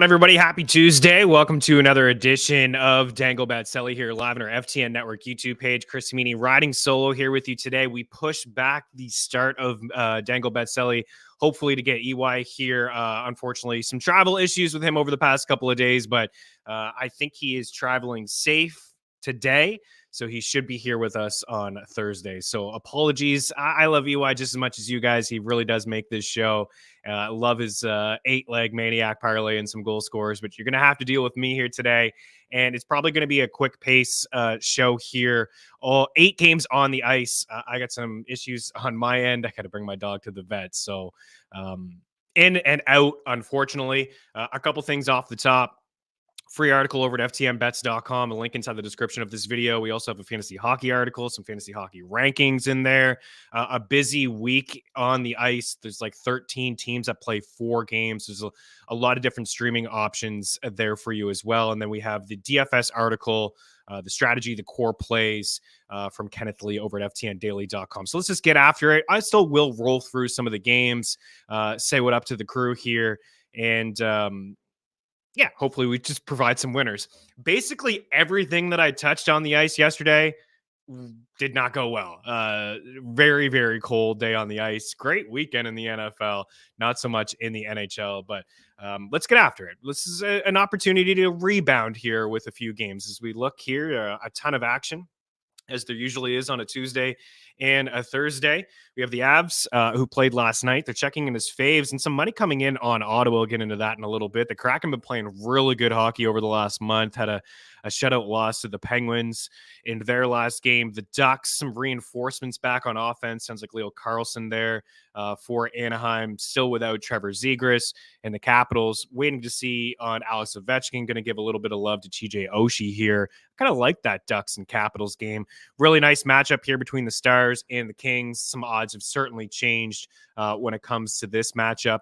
on, everybody? Happy Tuesday. Welcome to another edition of Dangle Bet Celly here live on our FTN Network YouTube page. Chris Meaney riding solo here with you today. We pushed back the start of Dangle Bet Celly, hopefully to get EY here. Unfortunately, some travel issues with him over the past couple of days, but I think he is traveling safe today. So he should be here with us on Thursday. So apologies. I love EY just as much as you guys. He really does make this show. Love his 8-leg maniac parlay and some goal scorers, but you're going to have to deal with me here today. And it's probably going to be a quick pace show here. All 8 games on the ice. I got some issues on my end. I got to bring my dog to the vet. So in and out, unfortunately. A couple things off the top. Free article over at ftnbets.com. A link inside the description of this video. We also have a fantasy hockey article, some fantasy hockey rankings in there. A busy week on the ice. There's like 13 teams that play 4 games. There's a lot of different streaming options there for you as well. And then we have the DFS article, the strategy, the core plays from Kenneth Lee over at ftndaily.com. So let's just get after it. I still will roll through some of the games, say what up to the crew here, and yeah, hopefully we just provide some winners. Basically, everything that I touched on the ice yesterday did not go well. Very, very cold day on the ice. Great weekend in the NFL. Not so much in the NHL, but let's get after it. This is an opportunity to rebound here with a few games. As we look here, a ton of action, as there usually is on a Tuesday and a Thursday. We have the Avs who played last night. They're checking in as faves and some money coming in on Ottawa. We'll get into that in a little bit. The Kraken been playing really good hockey over the last month. Had a shutout loss to the Penguins in their last game. The Ducks, some reinforcements back on offense. Sounds like Leo Carlson there for Anaheim, still without Trevor Zegras. And the Capitals, waiting to see on Alex Ovechkin. Going to give a little bit of love to TJ Oshie here. Kind of like that Ducks and Capitals game. Really nice matchup here between the Stars and the Kings. Some odds have certainly changed when it comes to this matchup.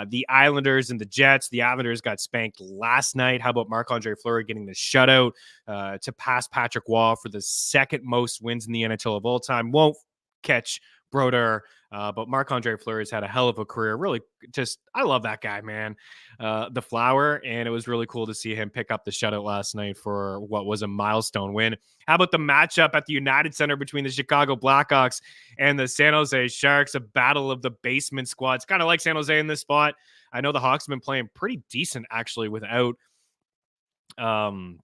The Islanders and the Jets. The Islanders got spanked last night. How about Marc-Andre Fleury getting the shutout to pass Patrick Waugh for the second most wins in the NHL of all time? Won't catch Brodeur, but Marc-Andre Fleury has had a hell of a career. Really, I love that guy, man. The Flower, and it was really cool to see him pick up the shutout last night for what was a milestone win. How about the matchup at the United Center between the Chicago Blackhawks and the San Jose Sharks? A battle of the basement squads. Kind of like San Jose in this spot. I know the Hawks have been playing pretty decent actually without Connor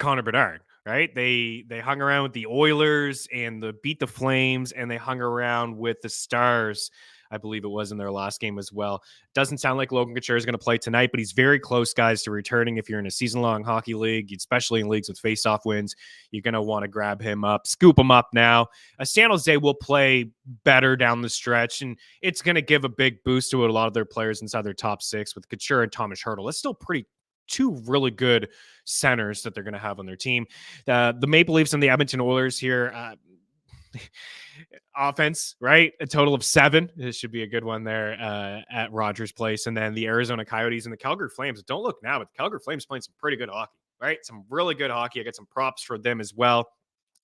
Bedard. Right? They hung around with the Oilers and beat the Flames, and they hung around with the Stars, I believe it was, in their last game as well. Doesn't sound like Logan Couture is going to play tonight, but he's very close, guys, to returning. If you're in a season-long hockey league, especially in leagues with face-off wins, you're going to want to grab him up, scoop him up now. San Jose will play better down the stretch, and it's going to give a big boost to a lot of their players inside their top 6 with Couture and Thomas Hertl. That's still two really good centers that they're going to have on their team. The Maple Leafs and the Edmonton Oilers here, offense, right? A total of 7. This should be a good one there at Rogers Place. And then the Arizona Coyotes and the Calgary Flames. Don't look now, but the Calgary Flames playing some pretty good hockey, right? Some really good hockey. I got some props for them as well.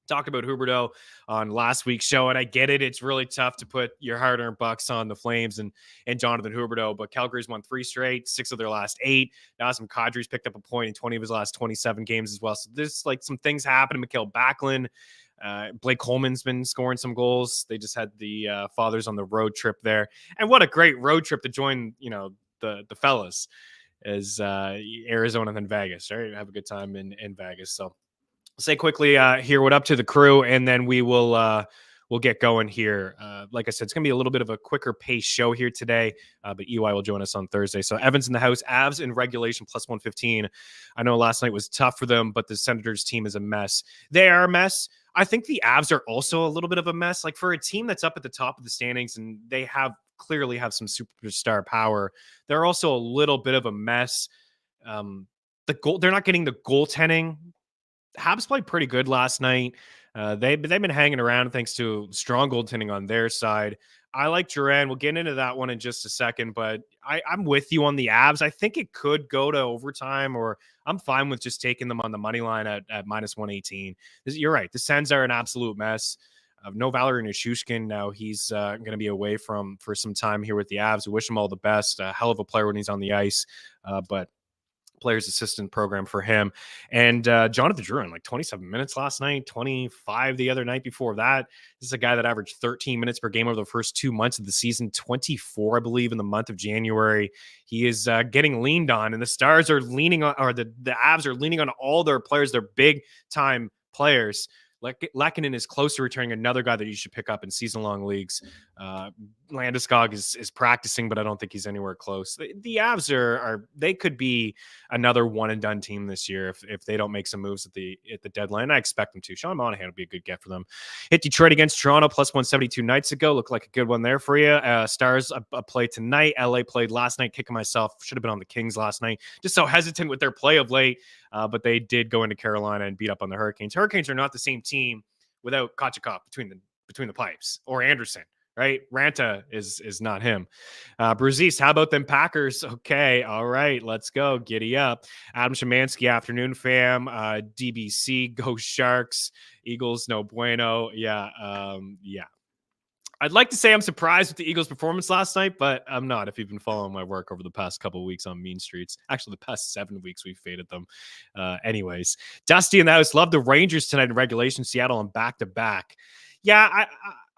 Talked about Huberdeau on last week's show, and I get it. It's really tough to put your hard-earned bucks on the Flames and Jonathan Huberdeau, but Calgary's won 3 straight, 6 of their last 8. Nazem Kadri's picked up a point in 20 of his last 27 games as well. So there's like some things happening. Mikael Backlund, Blake Coleman's been scoring some goals. They just had the fathers on the road trip there, and what a great road trip to join, the fellas, as Arizona and then Vegas. Right, have a good time in Vegas. So say quickly here what up to the crew, and then we'll get going here. Like I said, it's gonna be a little bit of a quicker pace show here today, but EY will join us on Thursday. So Evans in the house. Avs in regulation plus 115. I know last night was tough for them, but the Senators team is a mess. They are a mess. I think the Avs are also a little bit of a mess. Like, for a team that's up at the top of the standings and they clearly have some superstar power, they're also a little bit of a mess. They're not getting the goaltending. Habs played pretty good last night. They've been hanging around thanks to strong goaltending on their side. I like Duran. We'll get into that one in just a second, but I'm with you on the Avs. I think it could go to overtime, or I'm fine with just taking them on the money line at minus 118. You're right. The Sens are an absolute mess. No Valery Nichushkin. Now he's going to be away for some time here with the Avs. We wish him all the best. A hell of a player when he's on the ice, but players assistant program for him. And Jonathan Drouin, like 27 minutes last night, 25 the other night before that. This is a guy that averaged 13 minutes per game over the first 2 months of the season, 24, I believe, in the month of January. He is getting leaned on, and the Stars are leaning on, or the Avs are leaning on all their players, their big time players. Lehkonen is close to returning, another guy that you should pick up in season-long leagues. Landeskog is practicing, but I don't think he's anywhere close. The Avs they could be another one-and-done team this year if they don't make some moves at the deadline. I expect them to. Sean Monahan will be a good get for them. Hit Detroit against Toronto, plus 172 nights ago. Looked like a good one there for you. Stars a play tonight. LA played last night. Kicking myself. Should have been on the Kings last night. Just so hesitant with their play of late. But they did go into Carolina and beat up on the Hurricanes. Hurricanes are not the same team without Kochetkov between the pipes, or Anderson, right? Ranta is not him. Brzezis, how about them Packers? Okay, all right, let's go. Giddy up. Adam Szymanski, afternoon fam. DBC, go Sharks. Eagles, no bueno. Yeah. I'd like to say I'm surprised with the Eagles' performance last night, but I'm not. If you've been following my work over the past couple of weeks on Mean Streets, actually the past 7 weeks we've faded them. Anyways, Dusty in the house, love the Rangers tonight in regulation. Seattle on back-to-back. Yeah,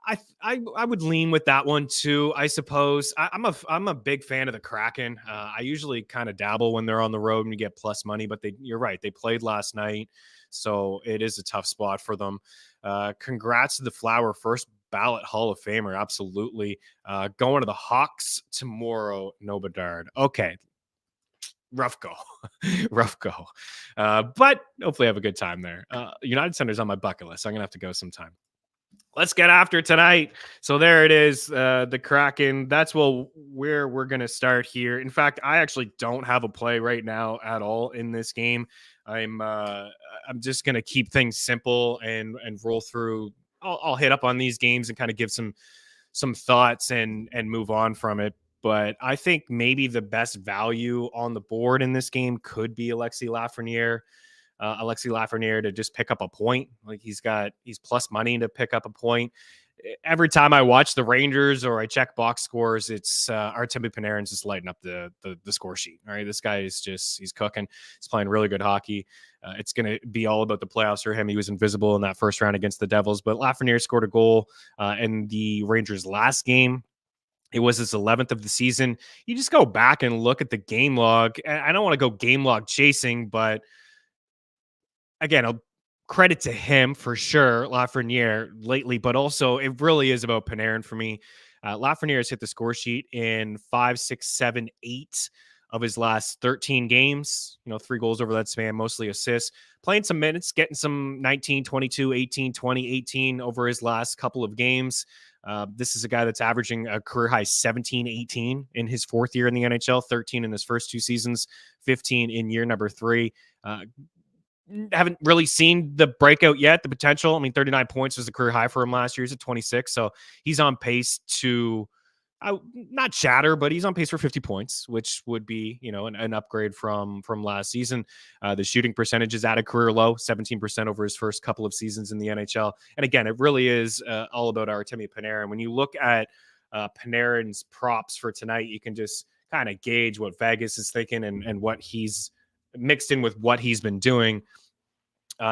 I would lean with that one too. I suppose I'm a big fan of the Kraken. I usually kind of dabble when they're on the road and you get plus money, but you're right. They played last night, so it is a tough spot for them. Congrats to the Flower, first ballot Hall of Famer. Absolutely. Going to the Hawks tomorrow. No Bedard. Okay. Rough go. Rough go. But hopefully I have a good time there. United Center's on my bucket list. So I'm going to have to go sometime. Let's get after tonight. So there it is, the Kraken. That's where we're going to start here. In fact, I actually don't have a play right now at all in this game. I'm just going to keep things simple and roll through. I'll hit up on these games and kind of give some thoughts and move on from it. But I think maybe the best value on the board in this game could be Alexis Lafreniere. To just pick up a point. Like he's plus money to pick up a point. Every time I watch the Rangers or I check box scores, it's Artemi Panarin's just lighting up the score sheet. All right, this guy he's cooking. He's playing really good hockey. It's going to be all about the playoffs for him. He was invisible in that first round against the Devils, but Lafreniere scored a goal in the Rangers' last game. It was his 11th of the season. You just go back and look at the game log. I don't want to go game log chasing, but again, I'll credit to him for sure, Lafreniere lately, but also it really is about Panarin for me. Lafreniere has hit the score sheet in 5, 6, 7, 8 of his last 13 games. 3 goals over that span, mostly assists. Playing some minutes, getting some 19, 22, 18, 20, 18 over his last couple of games. This is a guy that's averaging a career high 17, 18 in his 4th year in the NHL, 13 in his first 2 seasons, 15 in year number 3. Haven't really seen the breakout yet, the potential. I mean, 39 points was a career high for him last year. He's at 26, so he's on pace to not shatter, but he's on pace for 50 points, which would be, an upgrade from last season. The shooting percentage is at a career low, 17% over his first couple of seasons in the NHL. And again, it really is all about Artemi Panarin. When you look at Panarin's props for tonight, you can just kind of gauge what Vegas is thinking and what he's mixed in with what he's been doing.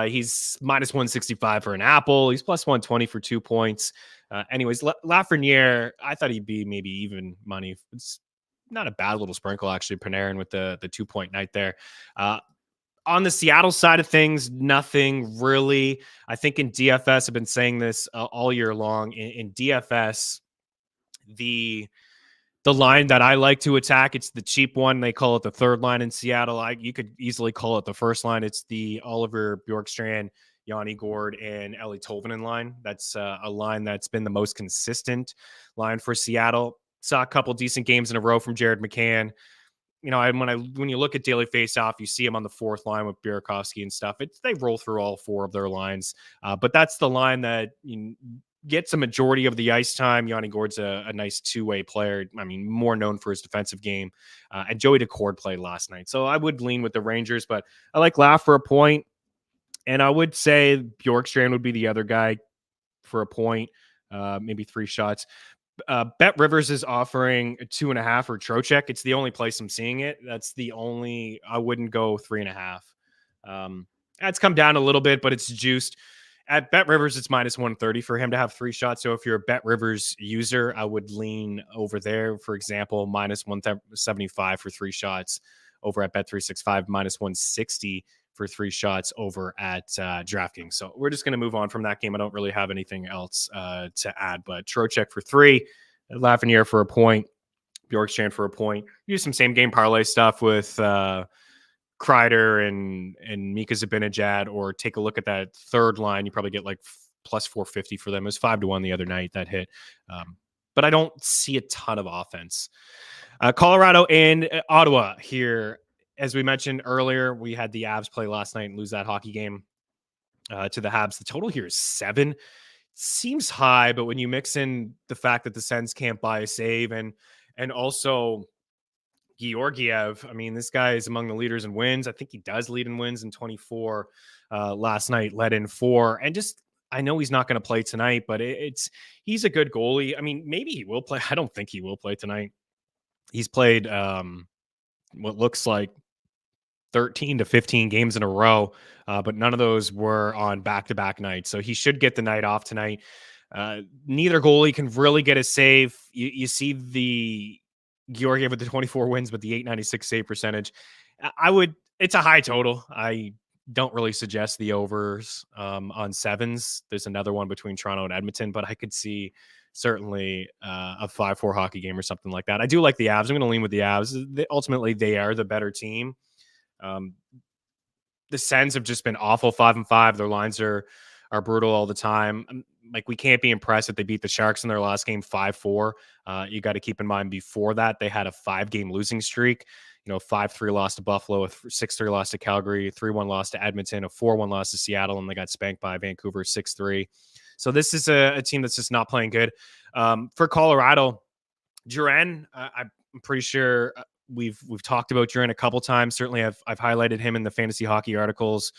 He's minus 165 for an apple. He's plus 120 for 2 points. Anyways, Lafreniere, I thought he'd be maybe even money. It's not a bad little sprinkle, actually, Panarin with the 2-point night there. On the Seattle side of things, nothing really. I think in DFS, I've been saying this all year long. In DFS, the line that I like to attack, it's the cheap one. They call it the third line in Seattle. You could easily call it the first line. It's the Oliver Bjorkstrand, Yanni Gord, and Ellie Tolvanen line. That's a line that's been the most consistent line for Seattle. Saw a couple decent games in a row from Jared McCann. When you look at daily faceoff, you see him on the 4th line with Burakovsky and stuff. They roll through all 4 of their lines, but that's the line that gets a majority of the ice time. Yanni Gord's a nice two-way player. I mean, more known for his defensive game. And Joey Decord played last night. So I would lean with the Rangers, but I like Laff for a point. And I would say Bjorkstrand would be the other guy for a point, maybe 3 shots. Bet Rivers is offering 2.5 for Trocheck. It's the only place I'm seeing it. That's the only. I wouldn't go 3.5. It's come down a little bit, but it's juiced. At Bet Rivers, it's -130 for him to have 3 shots. So if you're a Bet Rivers user, I would lean over there. For example, -175 for 3 shots over at Bet365, -160 for 3 shots over at DraftKings. So we're just going to move on from that game. I don't really have anything else to add, but Trocheck for 3, Lafreniere for a point, Bjorkstrand for a point. Use some same game parlay stuff with Kreider and Mika Zibanejad, or take a look at that third line. You probably get like plus 450 for them. It was 5-1 the other night that hit. But I don't see a ton of offense. Colorado and Ottawa here. As we mentioned earlier, we had the Avs play last night and lose that hockey game to the Habs. The total here is 7. Seems high, but when you mix in the fact that the Sens can't buy a save and also Georgiev, I mean, this guy is among the leaders in wins. I think he does lead in wins in 24. Last night led in 4. And just, I know he's not going to play tonight, but he's a good goalie. I mean, maybe he will play. I don't think he will play tonight. He's played what looks like 13 to 15 games in a row, but none of those were on back-to-back nights. So he should get the night off tonight. Neither goalie can really get a save. You see the Georgiev with the 24 wins, but the 896 save percentage. It's a high total. I don't really suggest the overs on 7s. There's another one between Toronto and Edmonton, but I could see certainly a 5-4 hockey game or something like that. I do like the Avs. I'm going to lean with the Avs. Ultimately, they are the better team. The Sens have just been awful, 5-5. Their lines are brutal all the time. Like, we can't be impressed that they beat the Sharks in their last game 5-4. You got to keep in mind before that they had a 5-game losing streak. 5-3 loss to Buffalo, a 6-3 loss to Calgary, 3-1 loss to Edmonton, a 4-1 loss to Seattle, and they got spanked by Vancouver 6-3. So this is a team that's just not playing good. For Colorado, Duran, I'm pretty sure we've talked about Duran a couple times. Certainly I've highlighted him in the fantasy hockey articles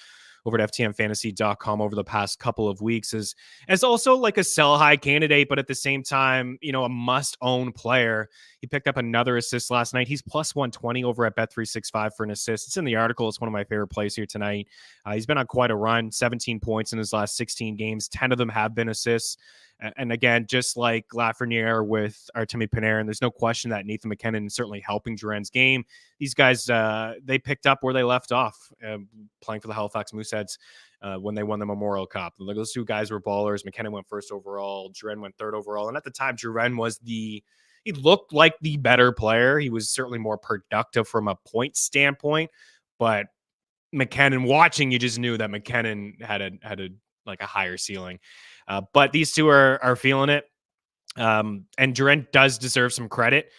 over at ftnfantasy.com over the past couple of weeks as also like a sell high candidate, but at the same time, a must own player. He picked up another assist last night. He's plus 120 over at Bet365 for an assist. It's in the article. It's one of my favorite plays here tonight. He's been on quite a run, 17 points in his last 16 games. 10 of them have been assists. And again, just like Lafreniere with Artemi Panarin, there's no question that Nathan McKinnon is certainly helping Duran's game. These guys, they picked up where they left off playing for the Halifax Mooseheads when they won the Memorial Cup. Those 2 guys were ballers. McKinnon went 1st overall. Duran went 3rd overall. And at the time, Duran was he looked like the better player. He was certainly more productive from a point standpoint. But McKinnon, watching, you just knew that McKinnon had a higher ceiling. But these 2 are feeling it. And Duran does deserve some credit.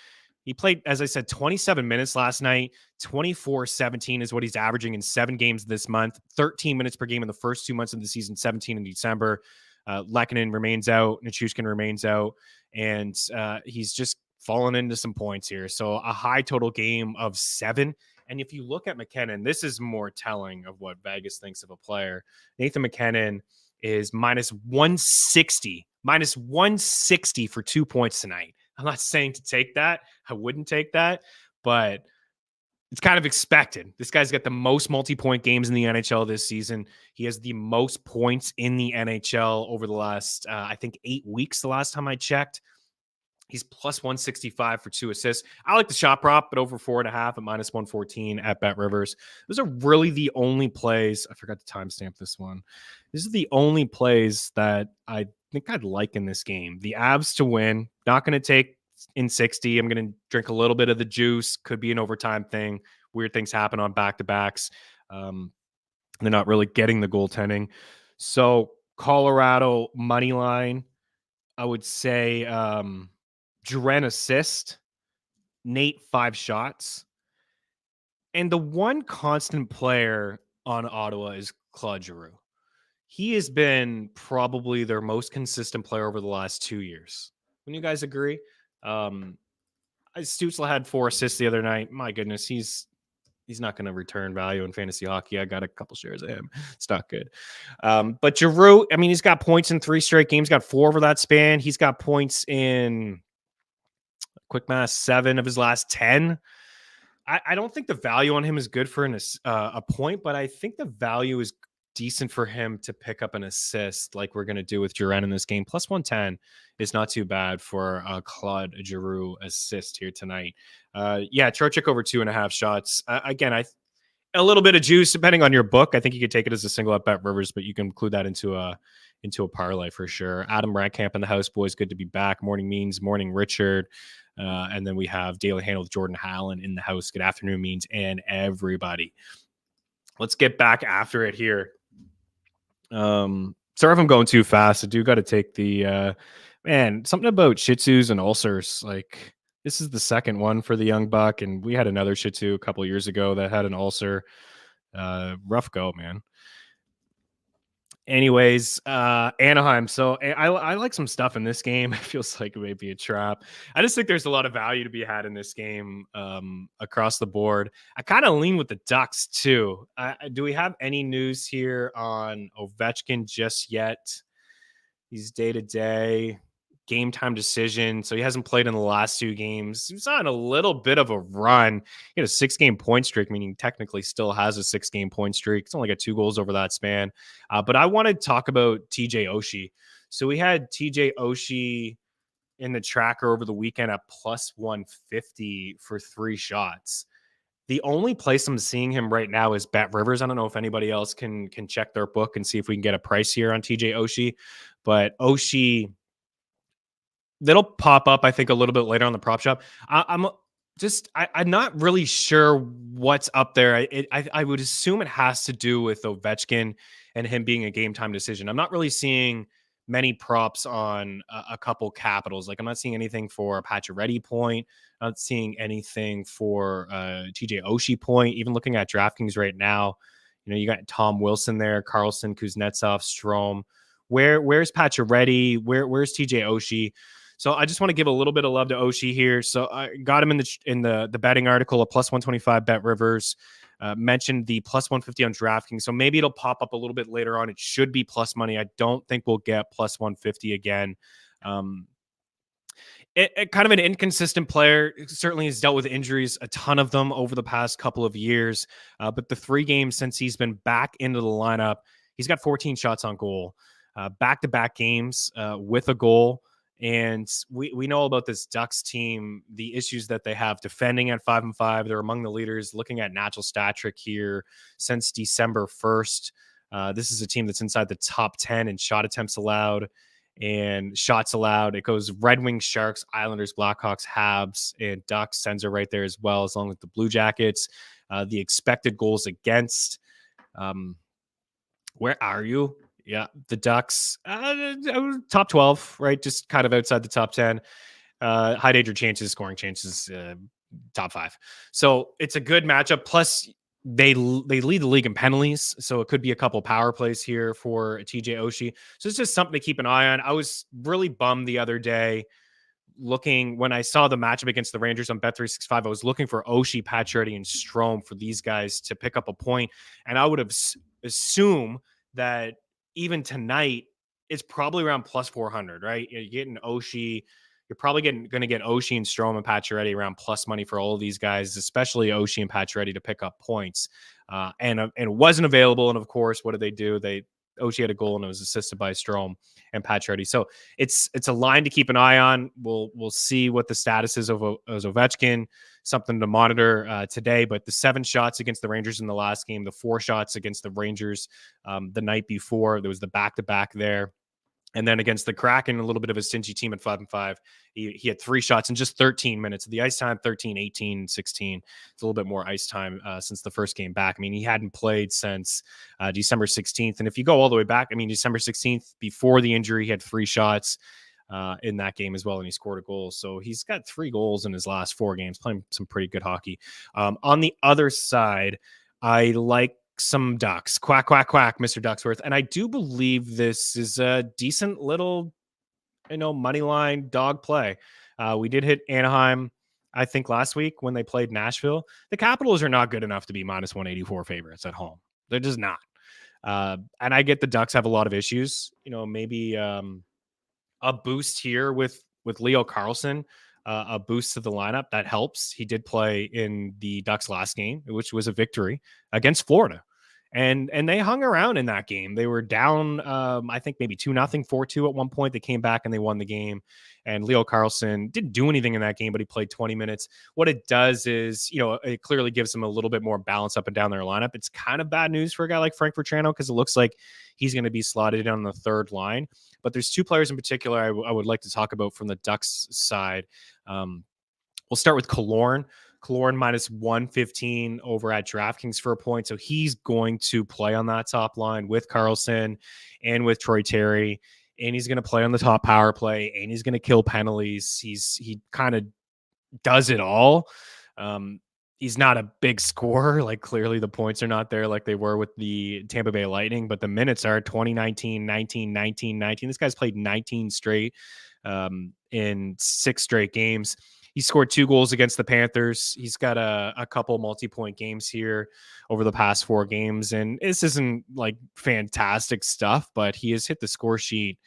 He played, as I said, 27 minutes last night. 24-17 is what he's averaging in 7 games this month. 13 minutes per game in the first 2 months of the season, 17 in December. Lehkonen remains out. Nichushkin remains out. And he's just fallen into some points here. So a high total game of 7. And if you look at McKinnon, this is more telling of what Vegas thinks of a player. Nathan McKinnon is -160 for 2 points tonight. I'm not saying to take that. I wouldn't take that, but it's kind of expected. This guy's got the most multi-point games in the NHL this season. He has the most points in the NHL over the last, I think, 8 weeks, the last time I checked. He's plus 165 for 2 assists. I like the shot prop, but over 4.5 at -114 at Bet Rivers. Those are really the only plays. I forgot to timestamp this one. These are the only plays that I think I'd like in this game. The Avs to win. Not going to take in 60. I'm going to drink a little bit of the juice. Could be an overtime thing. Weird things happen on back-to-backs. They're not really getting the goaltending. So Colorado money line, I would say Duran assist, Nate 5 shots. And the one constant player on Ottawa is Claude Giroux. He has been probably their most consistent player over the last 2 years. Wouldn't you guys agree? Stützle had 4 assists the other night. My goodness, he's not going to return value in fantasy hockey. I got a couple shares of him. It's not good. But Giroux, I mean, he's got points in 3 straight games. Got 4 over that span. He's got points in Quick math, 7 of his last 10. I don't think the value on him is good for a point, but I think the value is decent for him to pick up an assist like we're going to do with Duran in this game. Plus 110 is not too bad for a Claude Giroux assist here tonight. Yeah, Trocheck over 2.5 shots. Again, a little bit of juice depending on your book. I think you could take it as a single at Bet Rivers, but you can include that into a parlay for sure. Adam Radcamp in the house, boys. Good to be back. Morning Means, morning Richard. And then we have Daily Handle with Jordan Hallen in the house. Good afternoon, Means, and everybody. Let's get back after it here. Sorry if I'm going too fast. I do got to take the man, something about Shih Tzus and ulcers. Like, this is the second one for the young buck, and we had another Shih Tzu a couple years ago that had an ulcer. Rough go, man. Anyways, Anaheim. So I like some stuff in this game. It feels like it may be a trap. I just think there's a lot of value to be had in this game across the board. I kind of lean with the Ducks too. Do we have any news here on Ovechkin just yet? He's day to day. Game time decision. So he hasn't played in the last 2 games. He's on a little bit of a run. He had a 6-game point streak, meaning technically still has a 6-game point streak. It's only got 2 goals over that span. But I want to talk about TJ Oshie. So we had TJ Oshie in the tracker over the weekend at plus 150 for 3 shots. The only place I'm seeing him right now is Bet Rivers. I don't know if anybody else can check their book and see if we can get a price here on TJ Oshie. But Oshie, that'll pop up, I think, a little bit later on the prop shop. I'm not really sure what's up there. I would assume it has to do with Ovechkin and him being a game time decision. I'm not really seeing many props on a couple capitals. Like, I'm not seeing anything for a Pacioretty point. I'm not seeing anything for TJ Oshie point. Even looking at DraftKings right now, you got Tom Wilson there, Carlson, Kuznetsov, Strome. Where's Pacioretty? Where's TJ Oshie? So I just want to give a little bit of love to Oshie here. So I got him in the betting article, a plus 125 Bet Rivers. Mentioned the plus 150 on DraftKings. So maybe it'll pop up a little bit later on. It should be plus money. I don't think we'll get plus 150 again. It kind of an inconsistent player. Certainly has dealt with injuries, a ton of them over the past couple of years. But the 3 games since he's been back into the lineup, he's got 14 shots on goal, back-to-back games with a goal. And we know about this Ducks team, the issues that they have defending at 5-5. They're among the leaders. Looking at natural stat trick here since December 1st. This is a team that's inside the top 10 in shot attempts allowed and shots allowed. It goes Red Wings, Sharks, Islanders, Blackhawks, Habs, and Ducks. Sens are right there as well, as long as the Blue Jackets. The expected goals against. Where are you? Yeah, the Ducks, top 12, right? Just kind of outside the top 10. High danger chances, scoring chances, top 5. So it's a good matchup. Plus, they lead the league in penalties, so it could be a couple power plays here for TJ Oshie. So it's just something to keep an eye on. I was really bummed the other day when I saw the matchup against the Rangers on Bet365. I was looking for Oshie, Pacioretty, and Strome for these guys to pick up a point, and I would have assumed that even tonight, it's probably around plus 400, right? You're getting Oshie. You're probably going to get Oshie and Strome and Pacioretty around plus money for all of these guys, especially Oshie and Pacioretty to pick up points. And it wasn't available. And of course, what did they do? Oshie had a goal and it was assisted by Strome and Pacioretty. So it's a line to keep an eye on. We'll see what the status is of Ovechkin. Something to monitor today. But the 7 shots against the Rangers in the last game, the 4 shots against the Rangers the night before, there was the back-to-back there. And then against the Kraken, a little bit of a stingy team at 5-5. He had 3 shots in just 13 minutes. The ice time, 13, 18, 16. It's a little bit more ice time since the first game back. I mean, he hadn't played since December 16th. And if you go all the way back, I mean, December 16th, before the injury, he had 3 shots in that game as well, and he scored a goal. So he's got 3 goals in his last 4 games, playing some pretty good hockey. On the other side, I like some Ducks. Quack, quack, quack, Mr. Ducksworth. And I do believe this is a decent little, money line dog play. We did hit Anaheim, I think, last week when they played Nashville. The Capitals are not good enough to be minus 184 favorites at home. They're just not. And I get the Ducks have a lot of issues. Maybe a boost here with Leo Carlson. a boost to the lineup. That helps. He did play in the Ducks last game, which was a victory against Florida. And they hung around in that game. They were down, I think maybe 2-0, 4-2 at one point. They came back and they won the game. And Leo Carlsson didn't do anything in that game, but he played 20 minutes. What it does is, it clearly gives them a little bit more balance up and down their lineup. It's kind of bad news for a guy like Frank Vatrano because it looks like he's going to be slotted on the third line. But there's two players in particular I would like to talk about from the Ducks side. We'll start with Killorn. Killorn minus 115 over at DraftKings for a point. So he's going to play on that top line with Carlson and with Troy Terry. And he's going to play on the top power play and he's going to kill penalties. He kind of does it all. He's not a big scorer. Like clearly the points are not there like they were with the Tampa Bay Lightning, but the minutes are 20, 19, 19, 19, 19. This guy's played 19 straight in 6 straight games. He scored 2 goals against the Panthers. He's got a couple multi-point games here over the past 4 games. And this isn't like fantastic stuff, but he has hit the score sheet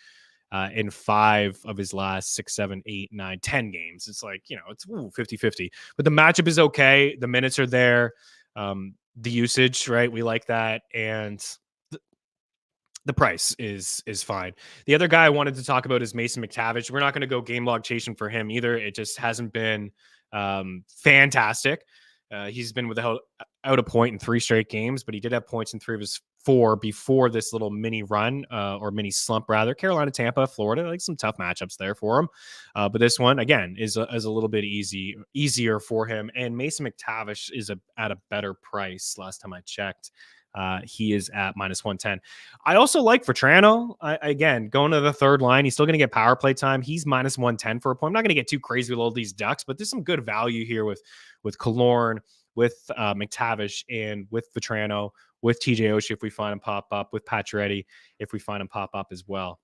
in 5 of his last 6, 7, 8, 9, 10 games. It's like, it's 50-50. But the matchup is okay. The minutes are there. The usage, right? We like that. And the price is fine. The other guy I wanted to talk about is Mason McTavish. We're not going to go game log chasing for him either. It just hasn't been fantastic. He's been without a point in 3 straight games, but he did have points in 3 of his 4 before this little mini run or mini slump rather. Carolina, Tampa, Florida, like some tough matchups there for him. But this one again is a little bit easier for him. And Mason McTavish is at a better price. Last time I checked. He is at minus 110. I also like Vatrano. Again, going to the third line, he's still going to get power play time. He's minus 110 for a point. I'm not going to get too crazy with all these Ducks, but there's some good value here with Killorn, with McTavish, and with Vatrano, with TJ Oshie if we find him pop up, with Pacioretty if we find him pop up as well.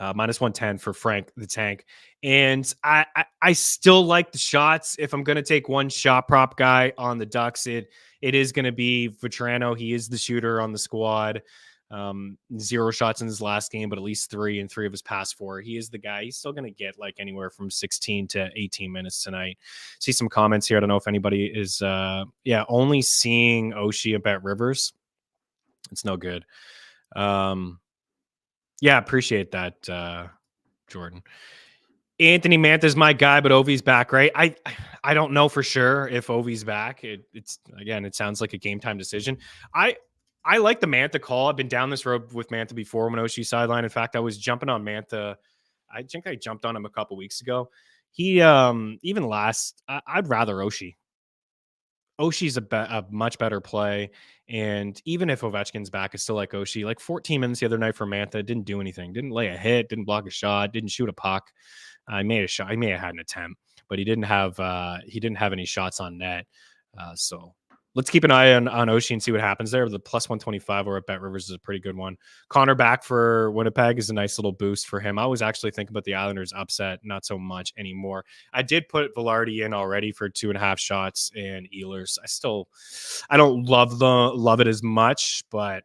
Minus 110 for Frank the Tank. And I still like the shots. If I'm going to take one shot prop guy on the Ducks, it is going to be Vatrano. He is the shooter on the squad. 0 shots in his last game, but at least 3 in 3 of his past 4. He is the guy. He's still going to get like anywhere from 16 to 18 minutes tonight. See some comments here. I don't know if anybody is, only seeing Oshie at Bet Rivers. It's no good. Yeah, appreciate that, Jordan. Anthony Mantha's my guy, but Ovi's back, right? I don't know for sure if Ovi's back. It sounds like a game time decision. I like the Mantha call. I've been down this road with Mantha before when Oshie sideline. In fact, I was jumping on Mantha. I think I jumped on him a couple weeks ago. He even last. I'd rather Oshie. Oshie's a much better play. And even if Ovechkin's back, I still like Oshie. Like 14 minutes the other night for Mantha, didn't do anything. Didn't lay a hit, didn't block a shot, didn't shoot a puck. I made a shot. I may have had an attempt, but he didn't have any shots on net. So let's keep an eye on Oshie and see what happens there. The plus 125 over at Bet Rivers is a pretty good one. Connor back for Winnipeg is a nice little boost for him. I was actually thinking about the Islanders upset, not so much anymore. I did put Velarde in already for 2.5 shots and Ehlers. I don't love it as much, but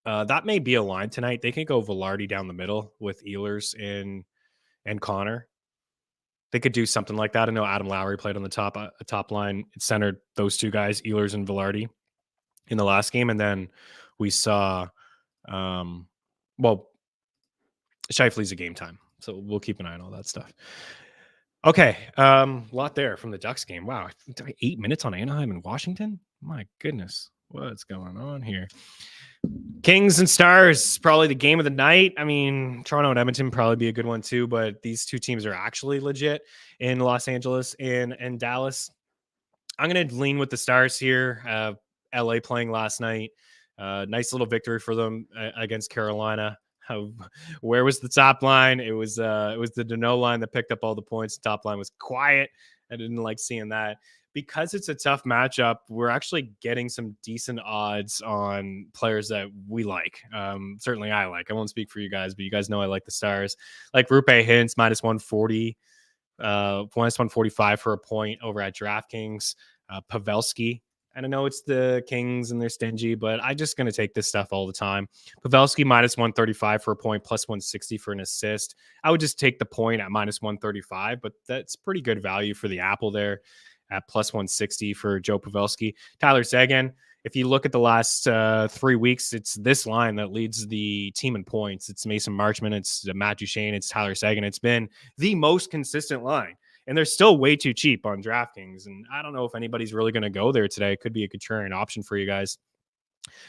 that may be a line tonight. They can go Velarde down the middle with Ehlers and Connor. They could do something like that. I know Adam Lowry played on the top line. It centered those 2 guys, Ehlers and Velarde, in the last game. And then we saw, Scheifele's a game time. So we'll keep an eye on all that stuff. Okay. A lot there from the Ducks game. Wow. 8 minutes on Anaheim and Washington. My goodness. What's going on here? Kings and Stars, probably the game of the night. I mean, Toronto and Edmonton probably be a good one too, but these 2 teams are actually legit in Los Angeles and Dallas. I'm going to lean with the Stars here. LA playing last night. Nice little victory for them against Carolina. Where was the top line? It was the Dano line that picked up all the points. The top line was quiet. I didn't like seeing that. Because it's a tough matchup, we're actually getting some decent odds on players that we like. Certainly I like. I won't speak for you guys, but you guys know I like the Stars. Like Rupe Hintz, minus 140, minus 145 for a point over at DraftKings. Pavelski, And I know it's the Kings and they're stingy, but I'm just going to take this stuff all the time. Pavelski minus 135 for a point, plus 160 for an assist. I would just take the point at minus 135, but that's pretty good value for the Apple there at plus 160 for Joe Pavelski. Tyler Seguin, if you look at the last 3 weeks, it's this line that leads the team in points. It's Mason Marchment, it's Matt Duchene, it's Tyler Seguin. It's been the most consistent line. And they're still way too cheap on DraftKings. And I don't know if anybody's really going to go there today. It could be a contrarian option for you guys.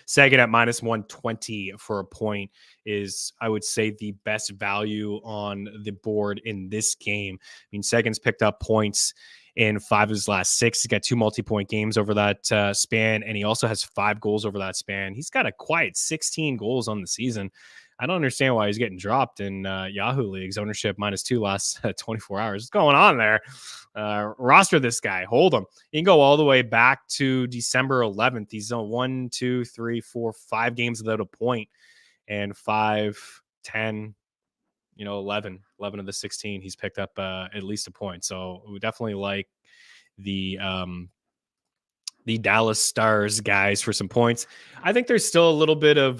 Seguin at minus 120 for a point is, I would say, the best value on the board in this game. I mean, Seguin's picked up points in 5 of his last 6. He's got 2 multi-point games over that span, and he also has 5 goals over that span. He's got a quiet 16 goals on the season. I don't understand why he's getting dropped in Yahoo leagues. Ownership -2 last 24 hours. What's going on there? Roster this guy. Hold him. You can go all the way back to December 11th. He's on 1, 2, 3, 4, 5 games without a point, and 5, 10, 11 of the 16. He's picked up at least a point. So we definitely like the Dallas Stars guys for some points. I think there's still a little bit of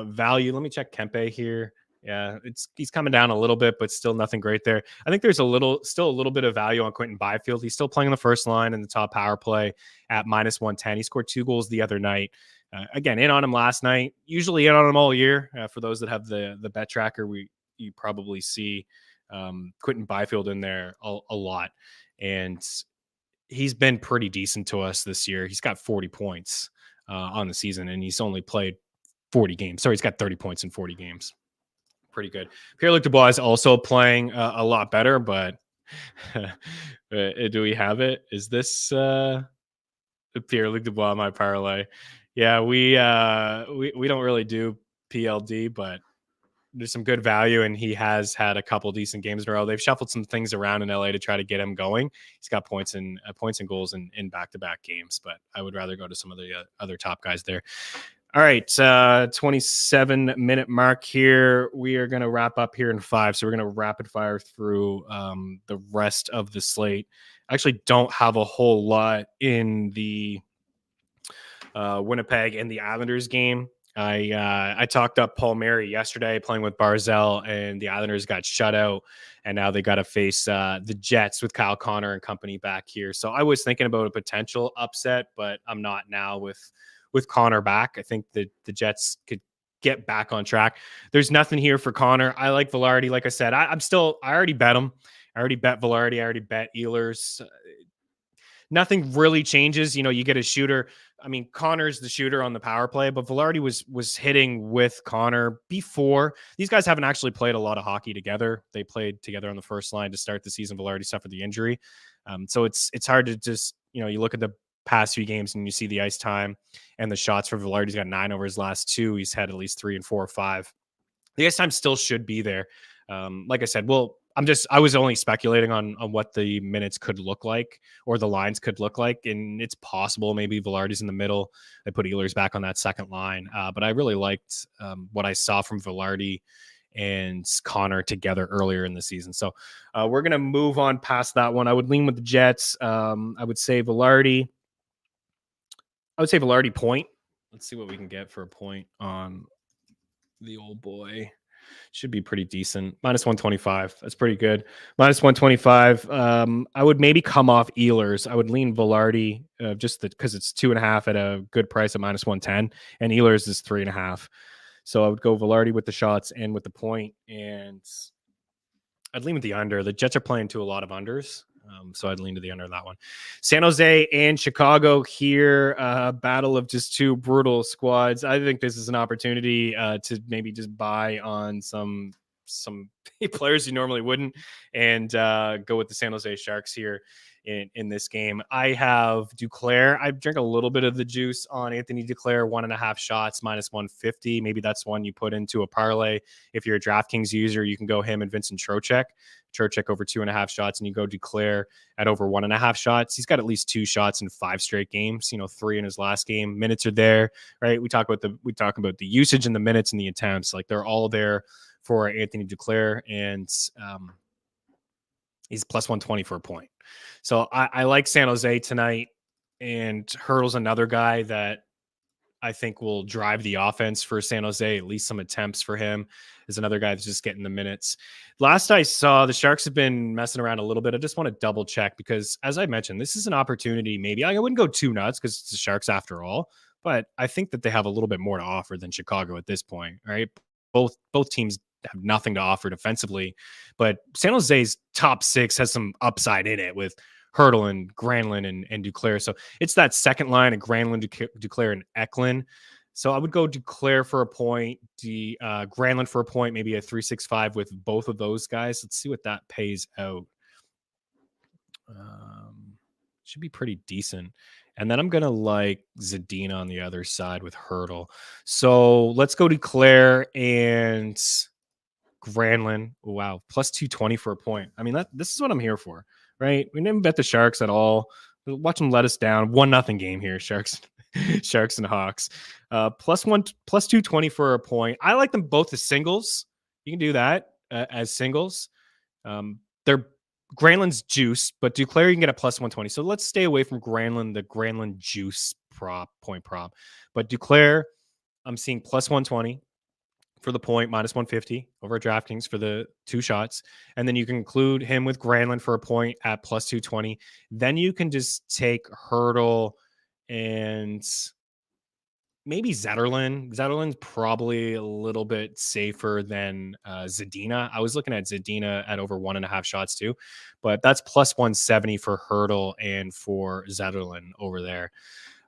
value. Let me check Kempe here. Yeah, he's coming down a little bit, but still nothing great there. I think there's still a little bit of value on Quentin Byfield. He's still playing on the first line in the top power play at minus 110. He scored 2 goals the other night. Again, in on him last night. Usually in on him all year. For those that have the bet tracker, you probably see Quentin Byfield in there a lot. And he's been pretty decent to us this year. He's got 40 points on the season, and he's only played 40 games. Sorry, he's got 30 points in 40 games. Pretty good. Pierre-Luc Dubois is also playing a lot better, but do we have it? Is this Pierre-Luc Dubois my parlay? Yeah, we don't really do PLD, but there's some good value, and he has had a couple decent games in a row. They've shuffled some things around in LA to try to get him going. He's got points and goals in back-to-back games, but I would rather go to some of the other top guys there. All right, 27-minute mark here. We are going to wrap up here in 5, so we're going to rapid fire through the rest of the slate. I actually don't have a whole lot in the Winnipeg and the Islanders game. I talked up Paul Mary yesterday playing with Barzell, and the Islanders got shut out, and now they got to face the Jets with Kyle Connor and company back here. So I was thinking about a potential upset, but I'm not now with Connor back. I think that the Jets could get back on track. There's nothing here for Connor. I like Velarde. Like I said, I already bet him. I already bet Velarde. I already bet Ehlers. Nothing really changes. You get a shooter. I mean, Connor's the shooter on the power play, but Velarde was hitting with Connor before. These guys haven't actually played a lot of hockey together. They played together on the first line to start the season. Velarde suffered the injury. So it's hard to just, you look at the past few games and you see the ice time and the shots for Velarde. He's got 9 over his last 2. He's had at least 3 and 4 or 5. The ice time still should be there. Like I said, I was only speculating on what the minutes could look like or the lines could look like. And it's possible maybe Velarde's in the middle. They put Ehlers back on that second line. But I really liked what I saw from Velarde and Connor together earlier in the season. So we're going to move on past that one. I would lean with the Jets. I would say Velarde point. Let's see what we can get for a point on the old boy. Should be pretty decent. -125. That's pretty good. -125. I would maybe come off Ehlers. I would lean Velarde just because it's 2.5 at a good price at -110, and Ehlers is 3.5. So I would go Velarde with the shots and with the point, and I'd lean with the under. The Jets are playing to a lot of unders. So I'd lean to the under that one. San Jose and Chicago here. Battle of just 2 brutal squads. I think this is an opportunity to maybe just buy on some players you normally wouldn't, and go with the San Jose Sharks here in this game. I have Duclair. I drink a little bit of the juice on Anthony Duclair, 1.5 shots, -150. Maybe that's one you put into a parlay. If you're a DraftKings user, you can go him and Vincent Trocheck over 2.5 shots, and you go Duclair at over 1.5 shots. He's got at least 2 shots in 5 straight games, 3 in his last game. Minutes are there, right? We talk about the usage and the minutes and the attempts. Like, they're all there for Anthony Duclair, and he's +120 for a point. So I like San Jose tonight. And Hurdle's another guy that I think will drive the offense for San Jose. At least some attempts for him is another guy that's just getting the minutes. Last I saw, the Sharks have been messing around a little bit. I just want to double check because, as I mentioned, this is an opportunity. Maybe I wouldn't go too nuts because it's the Sharks after all, but I think that they have a little bit more to offer than Chicago at this point. Right? Both teams have nothing to offer defensively, but San Jose's top six has some upside in it with Hurdle and Granlund and Duclair. So it's that second line of Granlund, Duclair, and Eklund. So I would go Duclair for a point, Granlund for a point, maybe a 3.65 with both of those guys. Let's see what that pays out. Should be pretty decent. And then I'm going to like Zadina on the other side with Hurdle. So let's go Duclair and Granlund. Wow. Plus 220 for a point. I mean, this is what I'm here for, right? We didn't bet the Sharks at all. Watch them let us down. 1-0 game here. Sharks and Hawks. Plus 220 for a point. I like them both as singles. You can do that as singles. They're Granlund's juice, but Duclair you can get a plus 120. So let's stay away from Granlund, the Granlund juice point prop. But Duclair, I'm seeing plus 120 for the point, minus 150 over at DraftKings for the 2 shots. And then you can include him with Granlund for a point at plus 220. Then you can just take Hurdle and maybe Zetterlund. Zetterlund's probably a little bit safer than Zadina. I was looking at Zadina at over 1.5 shots too, but that's plus 170 for Hurdle and for Zetterlund over there.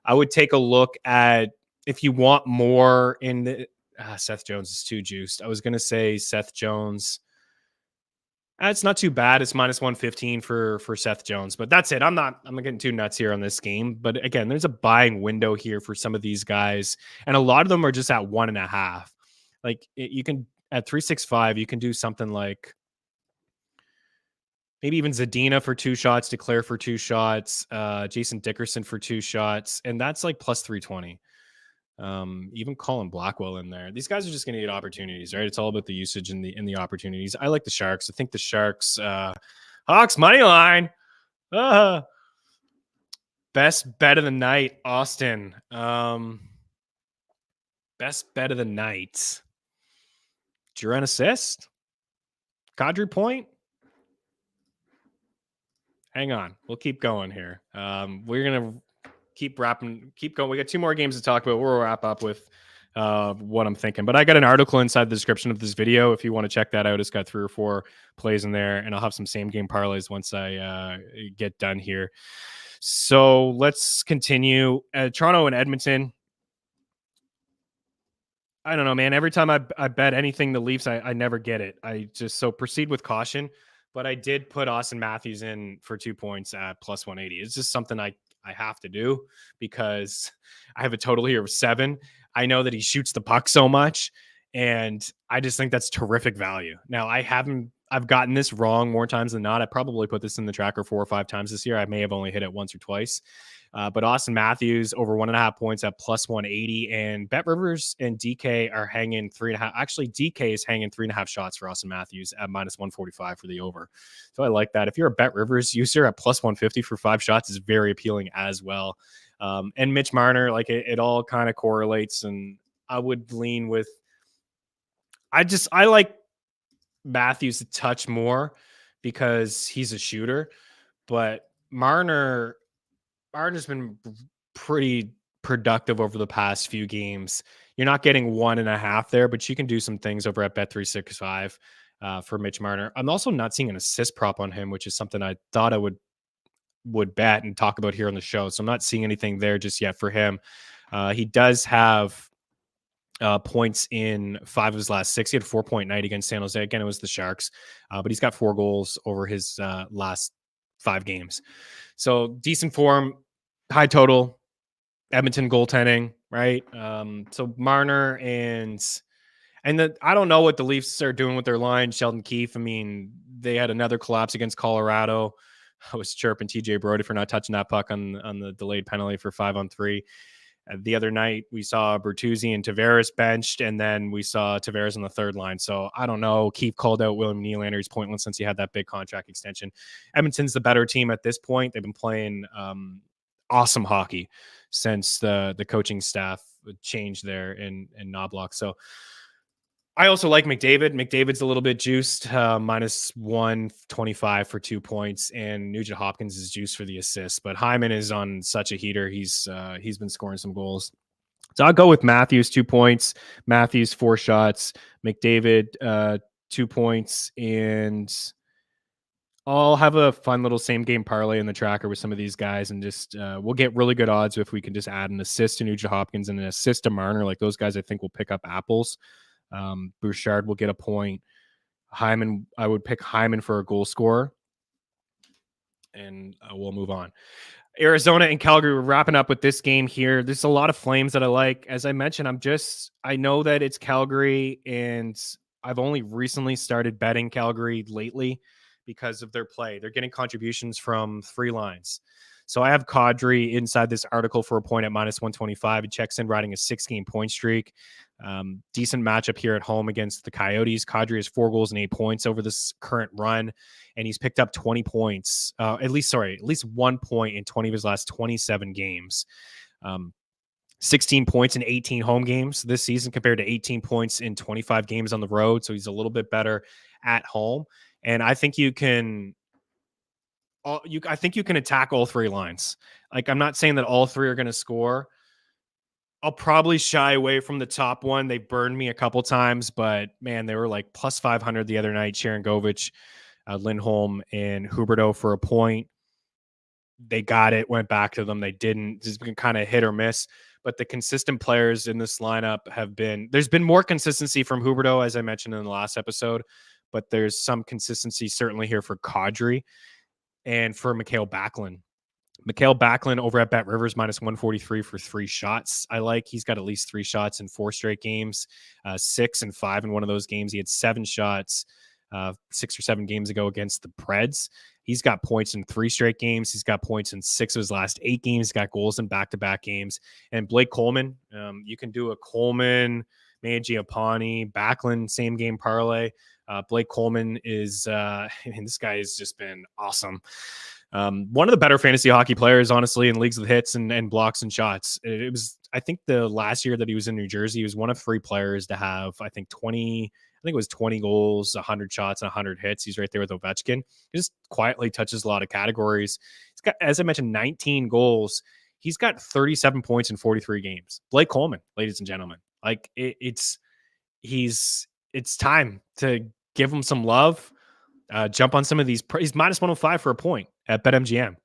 I would take a look at if you want more in the Seth Jones is too juiced. I was going to say Seth Jones. It's not too bad. It's minus 115 for Seth Jones, but that's it. I'm not getting too nuts here on this game. But again, there's a buying window here for some of these guys, and a lot of them are just at 1.5. Like you can at 3.65, you can do something like maybe even Zadina for 2 shots, Duclair for 2 shots, Jason Dickerson for 2 shots, and that's like plus 320. Even Colin Blackwell in there. These guys are just going to get opportunities, right? It's all about the usage and the opportunities. I like the Sharks. I think the Sharks, Hawks money line. Best bet of the night, Austin. Best bet of the night. Duran assist. Kadri point. Hang on. We'll keep going here. We're going to keep going. We got 2 more games to talk about. We'll wrap up with what I'm thinking. But I got an article inside the description of this video. If you want to check that out, it's got 3 or 4 plays in there, and I'll have some same game parlays once I get done here. So let's continue. Toronto and Edmonton. I don't know, man. Every time I bet anything the Leafs, I never get it. So proceed with caution. But I did put Austin Matthews in for 2 points at plus 180. It's just something I have to do because I have a total here of 7. I know that he shoots the puck so much, and I just think that's terrific value. Now, I've gotten this wrong more times than not. I probably put this in the tracker 4 or 5 times this year. I may have only hit it once or twice. But Austin Matthews over 1.5 points at plus 180, and Bet Rivers and DK are hanging 3.5. Actually, DK is hanging 3.5 shots for Austin Matthews at minus 145 for the over. So I like that. If you're a Bet Rivers user at plus 150 for 5 shots is very appealing as well. And Mitch Marner, like it all kind of correlates, and I would lean with. I like Matthews a touch more because he's a shooter, but Marner's been pretty productive over the past few games. You're not getting 1.5 there, but you can do some things over at Bet365 for Mitch Marner. I'm also not seeing an assist prop on him, which is something I thought I would bet and talk about here on the show. So I'm not seeing anything there just yet for him. He does have points in 5 of his last 6. He had a 4-point night against San Jose. Again, it was the Sharks, but he's got 4 goals over his last 5 games. So decent form, high total, Edmonton goaltending, right? So Marner and I don't know what the Leafs are doing with their line. Sheldon Keefe, I mean, they had another collapse against Colorado. I was chirping TJ Brody for not touching that puck on the delayed penalty for 5-on-3. The other night, we saw Bertuzzi and Tavares benched, and then we saw Tavares on the third line. So I don't know. Keefe called out William Nylander. He's pointless since he had that big contract extension. Edmonton's the better team at this point. They've been playing awesome hockey since the coaching staff changed there in Knobloch. So I also like McDavid. McDavid's a little bit juiced, minus 125 for 2 points, and Nugent Hopkins is juiced for the assist. But Hyman is on such a heater. He's been scoring some goals. So I'll go with Matthews 2 points, Matthews 4 shots, McDavid 2 points, and I'll have a fun little same game parlay in the tracker with some of these guys, and just we'll get really good odds if we can just add an assist to Nugent Hopkins and an assist to Marner. Like those guys, I think will pick up apples. Bouchard will get a point. Hyman, I would pick Hyman for a goal scorer, and we'll move on. Arizona and Calgary, we're wrapping up with this game here. There's a lot of Flames that I like. As I mentioned, I know that it's Calgary, and I've only recently started betting Calgary lately because of their play. They're getting contributions from 3 lines. So I have Kadri inside this article for a point at minus 125. He checks in riding a 6-game point streak. Decent matchup here at home against the Coyotes. Kadri has 4 goals and 8 points over this current run, and he's picked up 20 points, at least 1 point in 20 of his last 27 games. 16 points in 18 home games this season compared to 18 points in 25 games on the road. So he's a little bit better at home. And I think you can attack all 3 lines. Like, I'm not saying that all 3 are going to score. I'll probably shy away from the top one. They burned me a couple times, but man, they were like plus 500 the other night. Sharon Govich, Lindholm, and Huberdeau for a point. They got it, went back to them. They didn't. It's been kind of hit or miss. But the consistent players in this lineup there's been more consistency from Huberdeau, as I mentioned in the last episode, but there's some consistency certainly here for Kadri and for Mikhail Backlund. Mikhail Backlund over at Bet Rivers minus 143 for 3 shots. I like. He's got at least 3 shots in 4 straight games, 6 and 5 in one of those games. He had 7 shots 6 or 7 games ago against the Preds. He's got points in 3 straight games. He's got points in 6 of his last 8 games. He's got goals in back-to-back games. And Blake Coleman, you can do a Coleman, Mangiapane, Backlund, same game parlay. Blake Coleman is, this guy has just been awesome. One of the better fantasy hockey players, honestly, in leagues with hits and blocks and shots. It was, I think, the last year that he was in New Jersey, he was one of 3 players to have, I think it was 20 goals, 100 shots, and 100 hits. He's right there with Ovechkin. He just quietly touches a lot of categories. He's got, as I mentioned, 19 goals. He's got 37 points in 43 games. Blake Coleman, ladies and gentlemen. Like, it's time to give him some love. Jump on some of these. He's minus 105 for a point at BetMGM.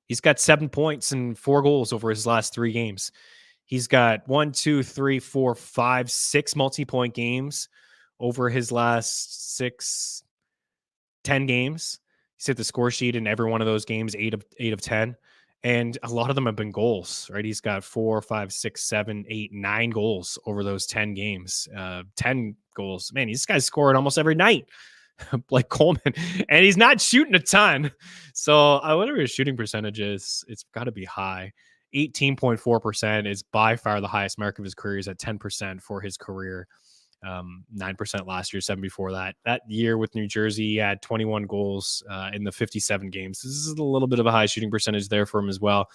He's got 7 points and 4 goals over his last 3 games. He's got 6 multi-point games over his last 10 games. He's hit the score sheet in every one of those games, 8 of 10. And a lot of them have been goals, right? He's got 4, 5, 6, 7, 8, 9 goals over those 10 games. 10 goals. Man, this guy's scoring almost every night. Like Coleman, and he's not shooting a ton. So I wonder what his shooting percentage is. It's got to be high. 18.4% is by far the highest mark of his career. He's at 10% for his career. 9% last year, 7 before that. That year with New Jersey, he had 21 goals in the 57 games. This is a little bit of a high shooting percentage there for him as well.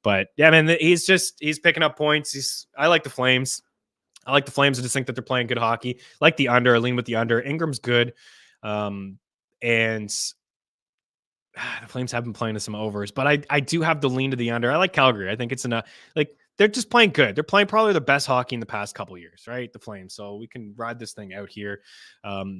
But yeah, man, he's picking up points. I like the Flames. I just think that they're playing good hockey. Like the under. I lean with the under. Ingram's good. And the Flames have been playing to some overs, but I do have the lean to the under. I like Calgary. I think it's enough. Like, they're just playing good. They're playing probably the best hockey in the past couple of years, right? The Flames. So we can ride this thing out here.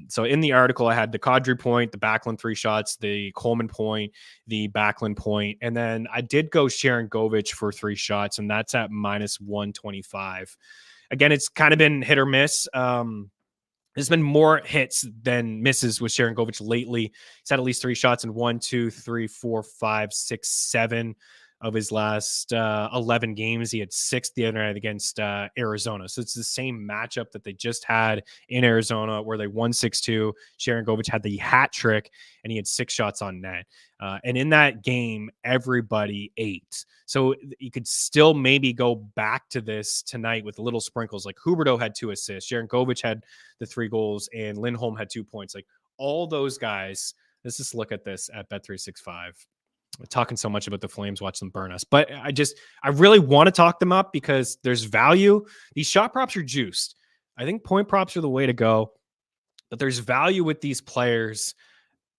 So in the article, I had the Kadri point, the Backlund 3 shots, the Coleman point, the Backlund point, and then I did go Sharon Govich for 3 shots, and that's at minus 125. Again, it's kind of been hit or miss. There's been more hits than misses with Sharon Govich lately. He's had at least 3 shots in 1, 2, 3, 4, 5, 6, 7 of his last 11 games. He had 6 the other night against Arizona. So it's the same matchup that they just had in Arizona where they won 6-2. Sharon Govich had the hat trick, and he had 6 shots on net. And in that game, everybody ate. So you could still maybe go back to this tonight with little sprinkles. Like Huberdeau had 2 assists. Sharon Govich had the 3 goals, and Lindholm had 2 points. Like all those guys, let's just look at this at Bet365. talking so much about the Flames, watch them burn us. But I really want to talk them up because there's value. These shot props are juiced. I think point props are the way to go, but there's value with these players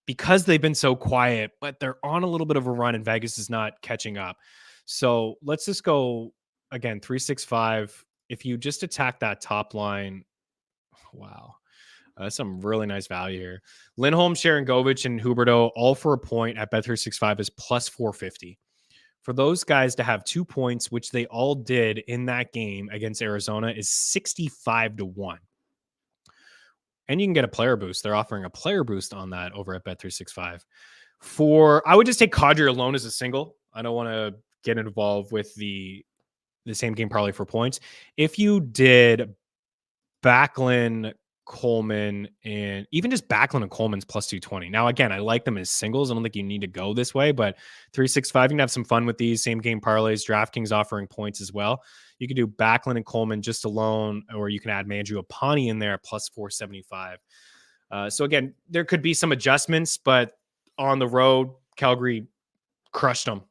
because they've been so quiet, but they're on a little bit of a run and Vegas is not catching up. So let's just go again, 365. If you just attack that top line, wow. That's some really nice value here. Lindholm, Sharangovich, and Huberdeau all for a point at Bet365 is plus 450. For those guys to have 2 points, which they all did in that game against Arizona, is 65-1. And you can get a player boost. They're offering a player boost on that over at Bet365. I would just take Kadri alone as a single. I don't want to get involved with the same game parlay for points. If you did Backlund, Coleman, and even just Backlund and Coleman's plus 220. Now, again, I like them as singles. I don't think you need to go this way, but 365, you can have some fun with these same game parlays. DraftKings offering points as well. You can do Backlund and Coleman just alone, or you can add Mangiapane in there at plus 475. So again, there could be some adjustments, but on the road, Calgary crushed them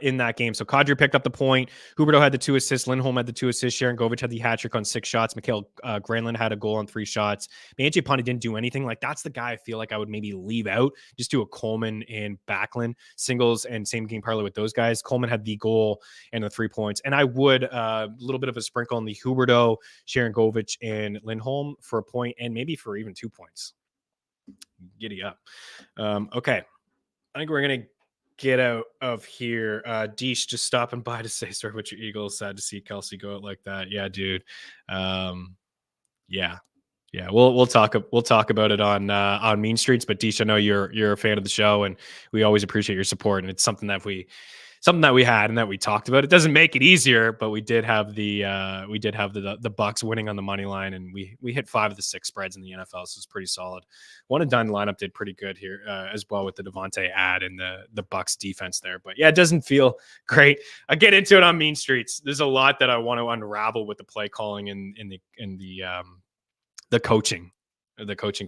in that game. So Kadri picked up the point. Huberdeau had the 2 assists. Lindholm had the 2 assists. Sharangovich had the hat trick on 6 shots. Mikael Granlund had a goal on 3 shots. Mangiapane didn't do anything. Like, that's the guy I feel like I would maybe leave out. Just do a Coleman and Backlund singles and same game parlay with those guys. Coleman had the goal and the 3 points. And I would a little bit of a sprinkle on the Huberdeau, Sharangovich, and Lindholm for a point and maybe for even 2 points. Giddy up. Okay. I think we're going to get out of here. Deesh just stopping by to say, sorry about your Eagles. Sad to see Kelsey go out like that. Yeah, dude. Yeah. We'll talk about it on Mean Streets. But Deesh, I know you're a fan of the show, and we always appreciate your support. And it's something that we had and that we talked about. It doesn't make it easier, but we did have the Bucks winning on the money line, and we hit 5 of the 6 spreads in the NFL, so it's pretty solid. One and done lineup did pretty good here as well with the Devontae ad and the Bucks defense there. But yeah, it doesn't feel great. I get into it on Mean Streets. There's a lot that I want to unravel with the play calling and the coaching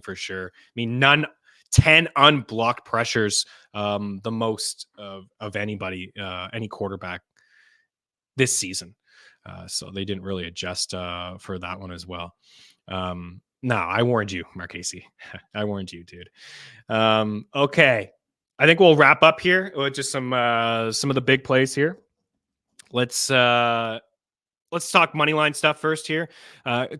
for sure. I mean, 10 unblocked pressures, the most of anybody, any quarterback this season. So they didn't really adjust for that one as well. No, I warned you, Mark Casey. I warned you, dude. Okay. I think we'll wrap up here with just some of the big plays here. Let's talk money line stuff first here.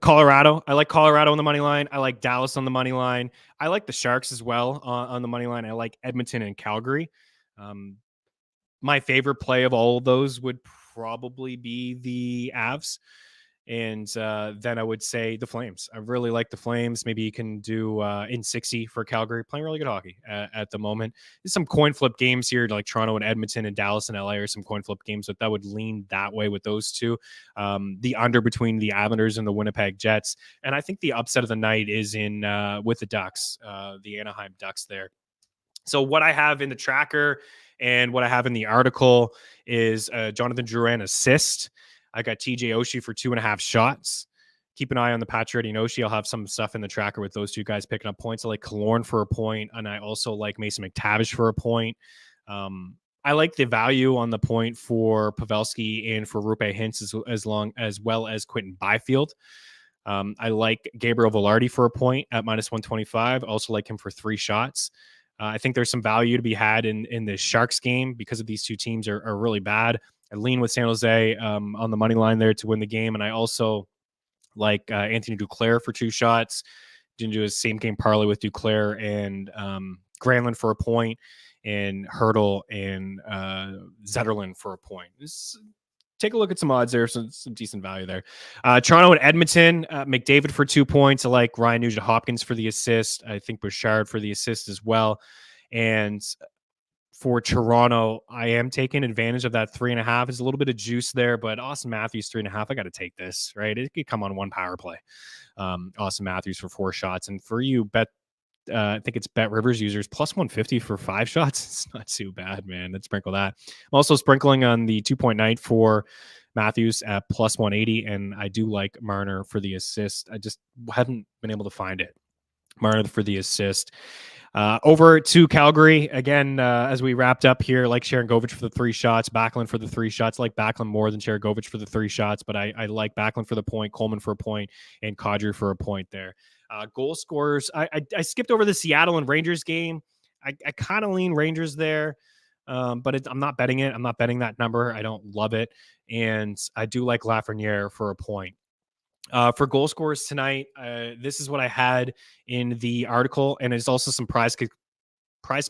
Colorado. I like Colorado on the money line. I like Dallas on the money line. I like the Sharks as well on the money line. I like Edmonton and Calgary. My favorite play of all of those would probably be the Avs. And then I would say the Flames. I really like the Flames. Maybe you can do in 60 for Calgary, playing really good hockey at the moment. There's some coin flip games here, like Toronto and Edmonton and Dallas and LA are some coin flip games, but that would lean that way with those two. The under between the Islanders and the Winnipeg Jets. And I think the upset of the night is in with the Ducks, the Anaheim Ducks there. So what I have in the tracker and what I have in the article is Jonathan Drouin assist. I got TJ Oshie for 2.5 shots. Keep an eye on the Pacioretty and Oshie. I'll have some stuff in the tracker with those two guys picking up points. I like Killorn for a point, and I also like Mason McTavish for a point. I like the value on the point for Pavelski and for Rupe Hintz as well as Quentin Byfield. I like Gabriel Velarde for a point at -125. I also like him for 3 shots. I think there's some value to be had in the Sharks game because of these two teams are really bad. I lean with San Jose on the money line there to win the game. And I also like Anthony Duclair for 2 shots. Didn't do his same game parlay with Duclair and Granlund for a point, and Hurdle and Zetterlund for a point. Take a look at some odds there. Some decent value there. Toronto and Edmonton, McDavid for 2 points. I like Ryan Nugent-Hopkins for the assist. I think Bouchard for the assist as well. And for Toronto, I am taking advantage of that 3.5. There's a little bit of juice there, but Austin Matthews 3.5. I got to take this, right? It could come on one power play. Austin Matthews for 4 shots, and for you, I think it's Bet Rivers users +150 for 5 shots. It's not too bad, man. Let's sprinkle that. I'm also sprinkling on the 2.9 for Matthews at +180, and I do like Marner for the assist. I just haven't been able to find it. Marner for the assist. Over to Calgary again, as we wrapped up here, like Sharangovich for the 3 shots, Backlund for the 3 shots, like Backlund more than Sharangovich for the 3 shots, but I like Backlund for the point, Coleman for a point, and Kadri for a point there. Goal scorers, I skipped over the Seattle and Rangers game. I kind of lean Rangers there, but I'm not betting it. I'm not betting that number. I don't love it, and I do like Lafreniere for a point. For goal scorers tonight, this is what I had in the article, and it's also some prize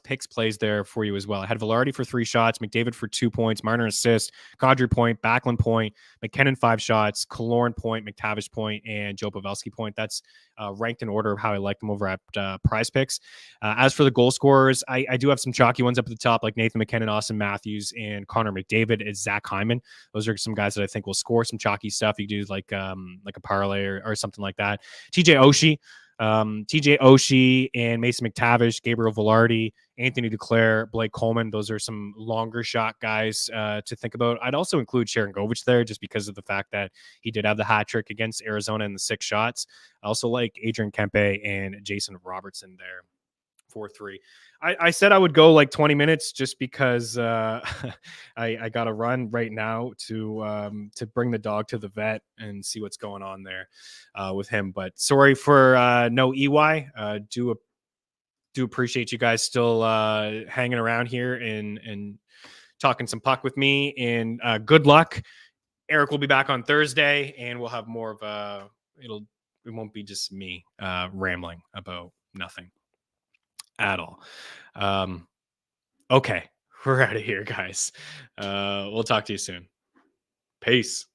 picks plays there for you as well. I had Velarde for 3 shots, McDavid for 2 points, Marner assist, Kadri point, Backlund point, McKinnon 5 shots, Killorn point, McTavish point, and Joe Pavelski point. That's ranked in order of how I like them over at prize picks. As for the goal scorers, I do have some chalky ones up at the top, like Nathan McKinnon, Austin Matthews, and Connor McDavid, and Zach Hyman. Those are some guys that I think will score some chalky stuff. You do like a parlay or something like that. TJ Oshie and Mason McTavish, Gabriel Velarde, Anthony Duclair, Blake Coleman. Those are some longer shot guys to think about. I'd also include Sharangovich there just because of the fact that he did have the hat trick against Arizona in the 6 shots. I also like Adrian Kempe and Jason Robertson there. 4-3. I said I would go like 20 minutes just because I got to run right now to bring the dog to the vet and see what's going on there with him. But sorry for no EY. Do appreciate you guys still hanging around here and talking some puck with me. And good luck. Eric will be back on Thursday, and we'll have more of a. It won't be just me rambling about nothing at all. Okay, we're out of here, guys. We'll talk to you soon. Peace.